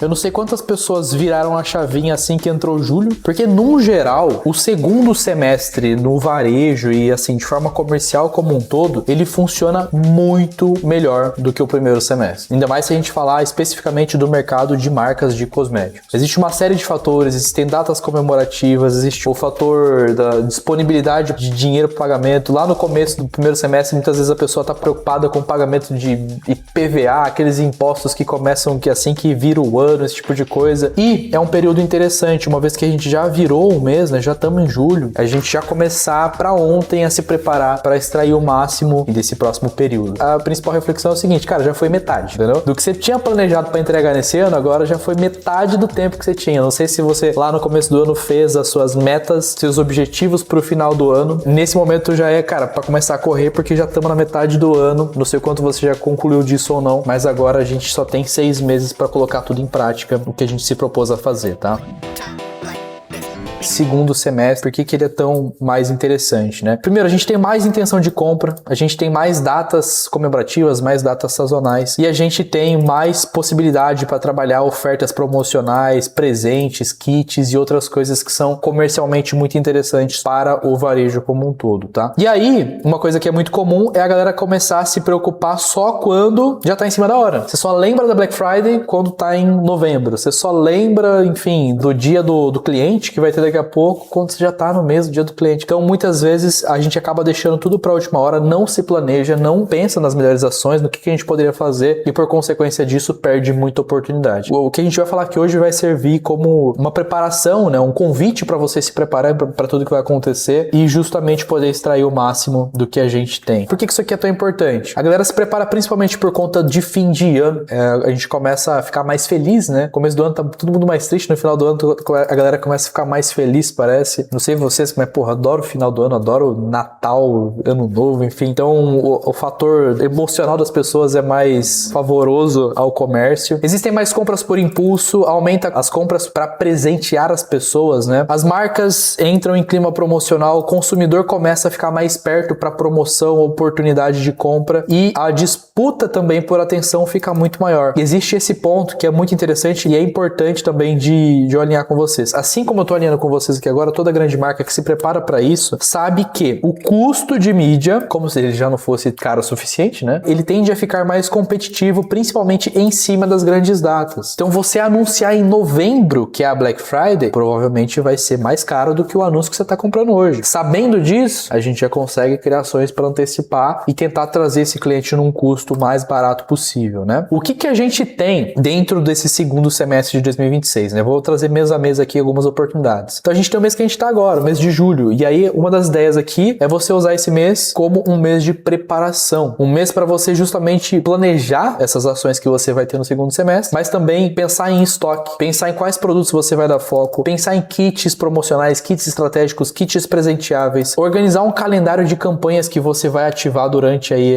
Eu não sei quantas pessoas viraram a chavinha assim que entrou julho, porque no geral, o segundo semestre no varejo e assim, de forma comercial como um todo, ele funciona muito melhor do que o primeiro semestre. Ainda mais se a gente falar especificamente do mercado de marcas de cosméticos. Existe uma série de fatores, existem datas comemorativas, existe o fator da disponibilidade de dinheiro para pagamento. Lá no começo do primeiro semestre, muitas vezes a pessoa está preocupada com o pagamento de IPVA, aqueles impostos que começam que assim que vira o ano, esse tipo de coisa. E é um período interessante, uma vez que a gente já virou um mês, né? Já estamos em julho, a gente já começar para ontem a se preparar para extrair o máximo desse próximo período. A principal reflexão é o seguinte, cara, já foi metade, entendeu? Do que você tinha planejado para entregar nesse ano, agora já foi metade do tempo que você tinha. Não sei se você lá no começo do ano fez as suas metas, seus objetivos pro final do ano. Nesse momento já é, cara, para começar a correr, porque já estamos na metade do ano. Não sei quanto você já concluiu disso ou não, mas agora a gente só tem 6 meses para colocar tudo em prática, o que a gente se propôs a fazer, tá? Segundo semestre, por que ele é tão mais interessante, né? Primeiro, a gente tem mais intenção de compra, a gente tem mais datas comemorativas, mais datas sazonais e a gente tem mais possibilidade para trabalhar ofertas promocionais, presentes, kits e outras coisas que são comercialmente muito interessantes para o varejo como um todo, tá? E aí, uma coisa que é muito comum é a galera começar a se preocupar só quando já tá em cima da hora. Você só lembra da Black Friday quando tá em novembro, você só lembra, enfim, do dia do cliente que vai ter daqui a pouco, quando você já tá no mesmo dia do cliente. Então, muitas vezes, a gente acaba deixando tudo pra última hora, não se planeja, não pensa nas melhores ações, no que a gente poderia fazer e, por consequência disso, perde muita oportunidade. O que a gente vai falar aqui hoje vai servir como uma preparação, né? Um convite para você se preparar para tudo que vai acontecer e justamente poder extrair o máximo do que a gente tem. Por que isso aqui é tão importante? A galera se prepara principalmente por conta de fim de ano. A gente começa a ficar mais feliz, né? Começo do ano tá todo mundo mais triste, no final do ano a galera começa a ficar mais feliz, parece. Não sei vocês, mas porra, adoro o final do ano, adoro Natal, Ano Novo, enfim. Então o fator emocional das pessoas é mais favoroso ao comércio. Existem mais compras por impulso, aumenta as compras para presentear as pessoas, né? As marcas entram em clima promocional, o consumidor começa a ficar mais perto para promoção, oportunidade de compra e a disputa também por atenção fica muito maior. Existe esse ponto que é muito interessante e é importante também de alinhar com vocês. Assim como eu tô alinhando com vocês aqui agora, toda grande marca que se prepara para isso sabe que o custo de mídia, como se ele já não fosse caro o suficiente, né? Ele tende a ficar mais competitivo, principalmente em cima das grandes datas. Então você anunciar em novembro, que é a Black Friday, provavelmente vai ser mais caro do que o anúncio que você está comprando hoje. Sabendo disso, a gente já consegue criar ações para antecipar e tentar trazer esse cliente num custo mais barato possível, né? O que a gente tem dentro desse segundo semestre de 2026, né? Vou trazer mês a mês aqui algumas oportunidades. Então a gente tem o mês que a gente tá agora, o mês de julho. E aí uma das ideias aqui é você usar esse mês como um mês de preparação. Um mês para você justamente planejar essas ações que você vai ter no segundo semestre, mas também pensar em estoque, pensar em quais produtos você vai dar foco, pensar em kits promocionais, kits estratégicos, kits presenteáveis, organizar um calendário de campanhas que você vai ativar durante aí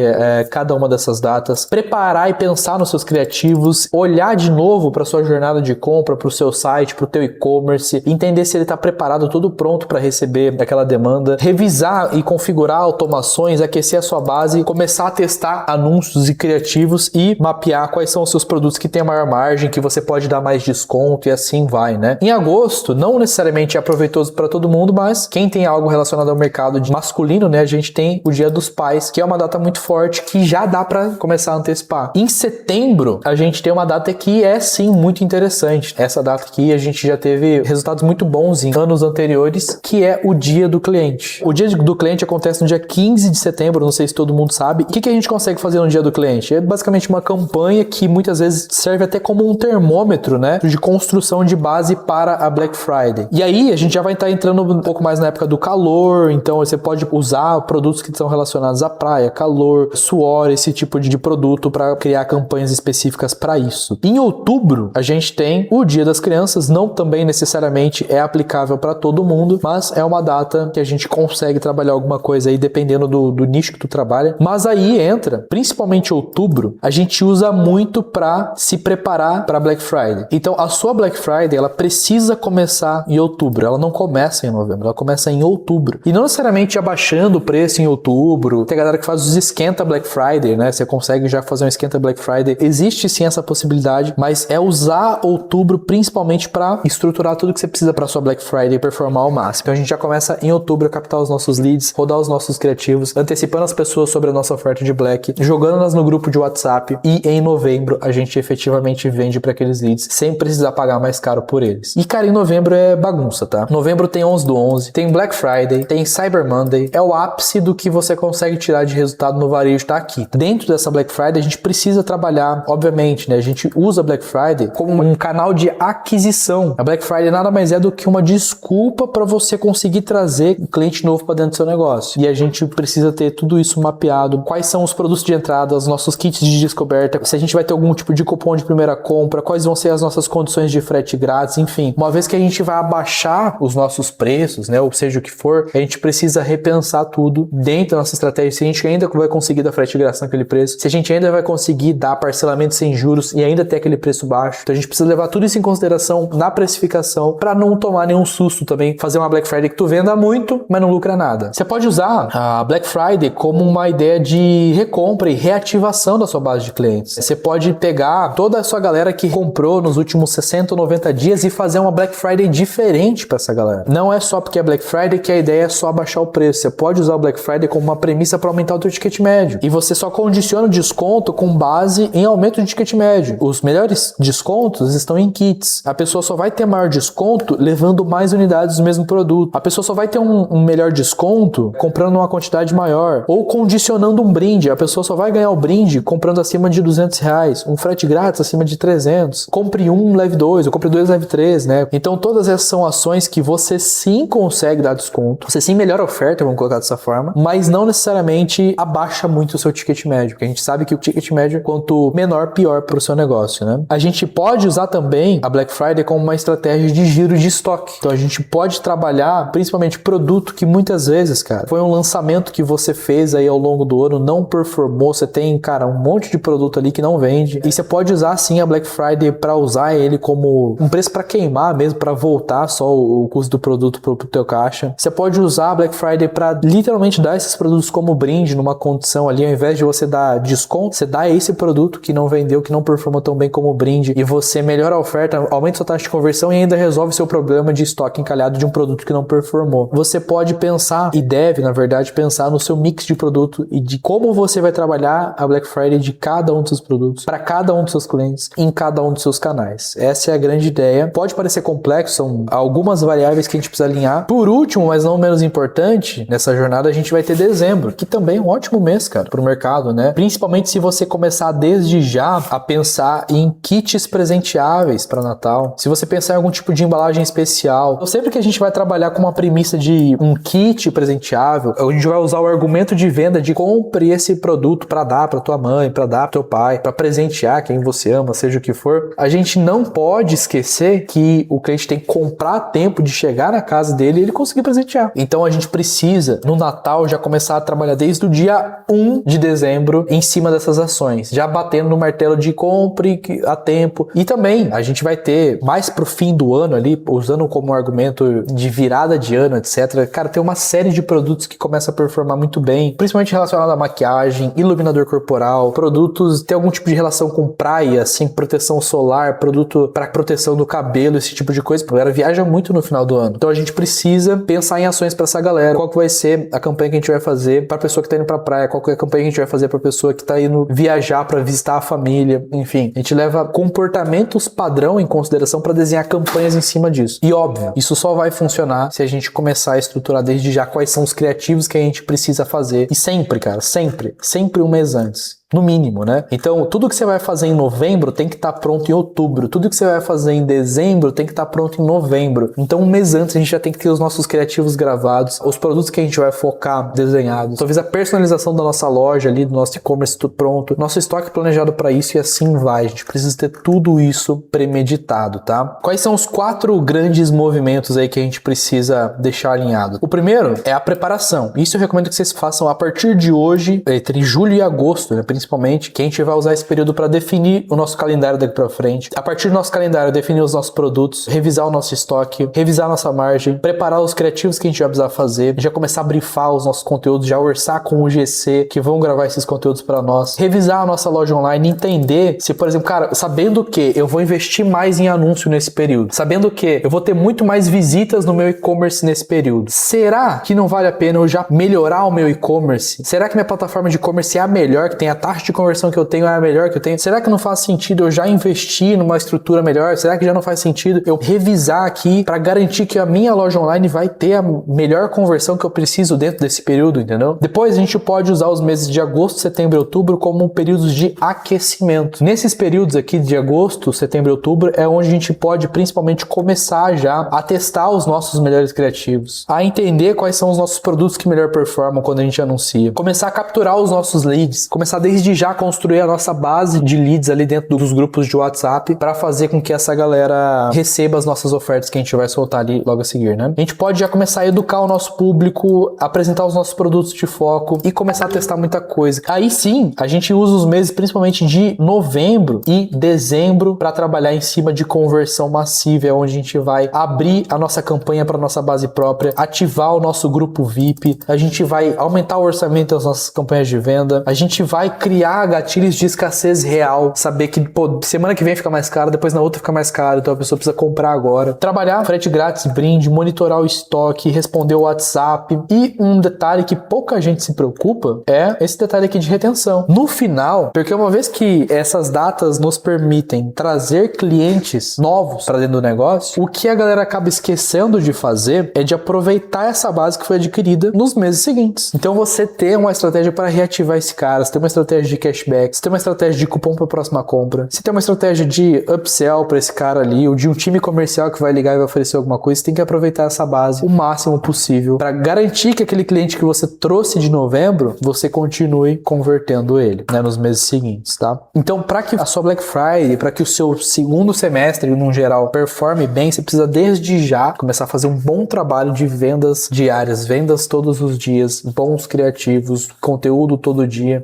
cada uma dessas datas, preparar e pensar nos seus criativos, olhar de novo para sua jornada de compra, para o seu site, para o teu e-commerce, entender se ele está preparado, tudo pronto para receber aquela demanda, revisar e configurar automações, aquecer a sua base, começar a testar anúncios e criativos e mapear quais são os seus produtos que têm a maior margem, que você pode dar mais desconto e assim vai, né? Em agosto, não necessariamente é aproveitoso para todo mundo, mas quem tem algo relacionado ao mercado de masculino, né? A gente tem o Dia dos Pais, que é uma data muito forte que já dá para começar a antecipar. Em setembro, a gente tem uma data que é sim muito interessante. Essa data aqui a gente já teve resultados muito bons em anos anteriores, que é o Dia do Cliente. O Dia do Cliente acontece no dia 15 de setembro, não sei se todo mundo sabe. O que a gente consegue fazer no Dia do Cliente? É basicamente uma campanha que muitas vezes serve até como um termômetro, né, de construção de base para a Black Friday. E aí a gente já vai estar entrando um pouco mais na época do calor, então você pode usar produtos que são relacionados à praia, calor, suor, esse tipo de produto para criar campanhas específicas para isso. Em outubro, a gente tem o Dia das Crianças, não também necessariamente é aplicado aplicável para todo mundo, mas é uma data que a gente consegue trabalhar alguma coisa aí dependendo do nicho que tu trabalha. Mas aí entra, principalmente outubro, a gente usa muito para se preparar para Black Friday. Então a sua Black Friday, ela precisa começar em outubro, ela não começa em novembro, ela começa em outubro. E não necessariamente abaixando o preço em outubro. Tem a galera que faz os esquenta Black Friday, né? Você consegue já fazer um esquenta Black Friday. Existe sim essa possibilidade, mas é usar outubro principalmente para estruturar tudo que você precisa para sua Black Friday performar ao máximo. Então a gente já começa em outubro a captar os nossos leads, rodar os nossos criativos, antecipando as pessoas sobre a nossa oferta de Black, jogando-nas no grupo de WhatsApp, e em novembro a gente efetivamente vende para aqueles leads sem precisar pagar mais caro por eles. E cara, em novembro é bagunça, tá? Novembro tem 11/11, tem Black Friday, tem Cyber Monday, é o ápice do que você consegue tirar de resultado no varejo, tá aqui. Dentro dessa Black Friday a gente precisa trabalhar, obviamente, né? A gente usa Black Friday como um canal de aquisição. A Black Friday nada mais é do que uma desculpa para você conseguir trazer um cliente novo para dentro do seu negócio. E a gente precisa ter tudo isso mapeado. Quais são os produtos de entrada, os nossos kits de descoberta, se a gente vai ter algum tipo de cupom de primeira compra, quais vão ser as nossas condições de frete grátis, enfim. Uma vez que a gente vai abaixar os nossos preços, né, ou seja o que for, a gente precisa repensar tudo dentro da nossa estratégia, se a gente ainda vai conseguir dar frete grátis naquele preço, se a gente ainda vai conseguir dar parcelamento sem juros e ainda ter aquele preço baixo. Então a gente precisa levar tudo isso em consideração na precificação para não tomar nenhum susto também, fazer uma Black Friday que tu venda muito, mas não lucra nada. Você pode usar a Black Friday como uma ideia de recompra e reativação da sua base de clientes. Você pode pegar toda a sua galera que comprou nos últimos 60 ou 90 dias e fazer uma Black Friday diferente para essa galera. Não é só porque é Black Friday que a ideia é só abaixar o preço. Você pode usar o Black Friday como uma premissa para aumentar o teu ticket médio. E você só condiciona o desconto com base em aumento de ticket médio. Os melhores descontos estão em kits. A pessoa só vai ter maior desconto levando mais unidades do mesmo produto. A pessoa só vai ter um melhor desconto comprando uma quantidade maior. Ou condicionando um brinde. A pessoa só vai ganhar o brinde comprando acima de R$200. Um frete grátis acima de 300. Compre um, leve dois. Ou compre dois, leve três, né? Então todas essas são ações que você sim consegue dar desconto. Você sim melhora a oferta, vamos colocar dessa forma. Mas não necessariamente abaixa muito o seu ticket médio. Porque a gente sabe que o ticket médio, quanto menor, pior para o seu negócio, né? A gente pode usar também a Black Friday como uma estratégia de giro de estoque. Então a gente pode trabalhar principalmente produto que muitas vezes, cara, foi um lançamento que você fez aí ao longo do ano, não performou, você tem, cara, um monte de produto ali que não vende. E você pode usar sim a Black Friday para usar ele como um preço para queimar mesmo, para voltar só o custo do produto pro teu caixa. Você pode usar a Black Friday para literalmente dar esses produtos como brinde numa condição ali, ao invés de você dar desconto, você dá esse produto que não vendeu, que não performou tão bem como brinde, e você melhora a oferta, aumenta sua taxa de conversão e ainda resolve seu problema de estoque encalhado de um produto que não performou. Você pode pensar, e deve, na verdade, pensar no seu mix de produto e de como você vai trabalhar a Black Friday de cada um dos seus produtos, para cada um dos seus clientes, em cada um dos seus canais. Essa é a grande ideia. Pode parecer complexo, são algumas variáveis que a gente precisa alinhar. Por último, mas não menos importante, nessa jornada a gente vai ter dezembro, que também é um ótimo mês, cara, pro mercado, né? Principalmente se você começar desde já a pensar em kits presenteáveis para Natal. Se você pensar em algum tipo de embalagem especial. Então, sempre que a gente vai trabalhar com uma premissa de um kit presenteável, a gente vai usar o argumento de venda de compre esse produto para dar para tua mãe, para dar pro teu pai, para presentear quem você ama, seja o que for. A gente não pode esquecer que o cliente tem que comprar tempo de chegar na casa dele e ele conseguir presentear. Então a gente precisa, no Natal, já começar a trabalhar desde o dia 1 de dezembro em cima dessas ações, já batendo no martelo de compre a tempo. E também a gente vai ter mais pro fim do ano ali, usando como argumento de virada de ano, etc. Cara, tem uma série de produtos que começa a performar muito bem, principalmente relacionado à maquiagem, iluminador corporal, produtos, tem algum tipo de relação com praia, assim, proteção solar, produto para proteção do cabelo, esse tipo de coisa. A galera viaja muito no final do ano. Então a gente precisa pensar em ações para essa galera. Qual que vai ser a campanha que a gente vai fazer para a pessoa que tá indo pra praia? Qual que é a campanha que a gente vai fazer para a pessoa que tá indo viajar para visitar a família? Enfim, a gente leva comportamentos padrão em consideração para desenhar campanhas em cima disso. E óbvio, isso só vai funcionar se a gente começar a estruturar desde já quais são os criativos que a gente precisa fazer. E sempre, cara, sempre um mês antes. no mínimo, né? Então, tudo que você vai fazer em novembro tem que estar pronto em outubro, tudo que você vai fazer em dezembro tem que estar pronto em novembro. Então, um mês antes a gente já tem que ter os nossos criativos gravados, os produtos que a gente vai focar desenhados, talvez a personalização da nossa loja ali, do nosso e-commerce tudo pronto, nosso estoque planejado para isso e assim vai. A gente precisa ter tudo isso premeditado, tá? Quais são os 4 grandes movimentos aí que a gente precisa deixar alinhado? O primeiro é a preparação. Isso eu recomendo que vocês façam a partir de hoje, entre julho e agosto, né, principalmente, que a gente vai usar esse período para definir o nosso calendário daqui para frente. A partir do nosso calendário, definir os nossos produtos, revisar o nosso estoque, revisar a nossa margem, preparar os criativos que a gente vai precisar fazer, já começar a brifar os nossos conteúdos, já orçar com o GC que vão gravar esses conteúdos para nós, revisar a nossa loja online, entender se, por exemplo, cara, sabendo que eu vou investir mais em anúncio nesse período, sabendo que eu vou ter muito mais visitas no meu e-commerce nesse período, será que não vale a pena eu já melhorar o meu e-commerce? Será que minha plataforma de e-commerce é a melhor que tem? A taxa de conversão que eu tenho é a melhor que eu tenho? Será que não faz sentido eu já investir numa estrutura melhor? Será que já não faz sentido eu revisar aqui para garantir que a minha loja online vai ter a melhor conversão que eu preciso dentro desse período, entendeu? Depois a gente pode usar os meses de agosto, setembro e outubro como períodos de aquecimento. Nesses períodos aqui de agosto, setembro e outubro é onde a gente pode principalmente começar já a testar os nossos melhores criativos, a entender quais são os nossos produtos que melhor performam quando a gente anuncia, começar a capturar os nossos leads, começar desde já a construir a nossa base de leads ali dentro dos grupos de WhatsApp para fazer com que essa galera receba as nossas ofertas que a gente vai soltar ali logo a seguir, né? A gente pode já começar a educar o nosso público, apresentar os nossos produtos de foco e começar a testar muita coisa. Aí sim, a gente usa os meses principalmente de novembro e dezembro para trabalhar em cima de conversão massiva, é onde a gente vai abrir a nossa campanha para nossa base própria, ativar o nosso grupo VIP, a gente vai aumentar o orçamento das nossas campanhas de venda, a gente vai criar gatilhos de escassez real, saber que, pô, semana que vem fica mais caro, depois na outra fica mais caro, então a pessoa precisa comprar agora. Trabalhar frete grátis, brinde, monitorar o estoque, responder o WhatsApp. E um detalhe que pouca gente se preocupa é esse detalhe aqui de retenção. No final, porque uma vez que essas datas nos permitem trazer clientes novos para dentro do negócio, o que a galera acaba esquecendo de fazer é de aproveitar essa base que foi adquirida nos meses seguintes. Então você ter uma estratégia para reativar esse cara, você tem uma estratégia de cashback, você tem uma estratégia de cupom para a próxima compra, você tem uma estratégia de upsell para esse cara ali, ou de um time comercial que vai ligar e vai oferecer alguma coisa, você tem que aproveitar essa base o máximo possível para garantir que aquele cliente que você trouxe de novembro, você continue convertendo ele, né, nos meses seguintes, tá? Então, para que a sua Black Friday, para que o seu segundo semestre, no geral, performe bem, você precisa desde já começar a fazer um bom trabalho de vendas diárias, vendas todos os dias, bons criativos, conteúdo todo dia,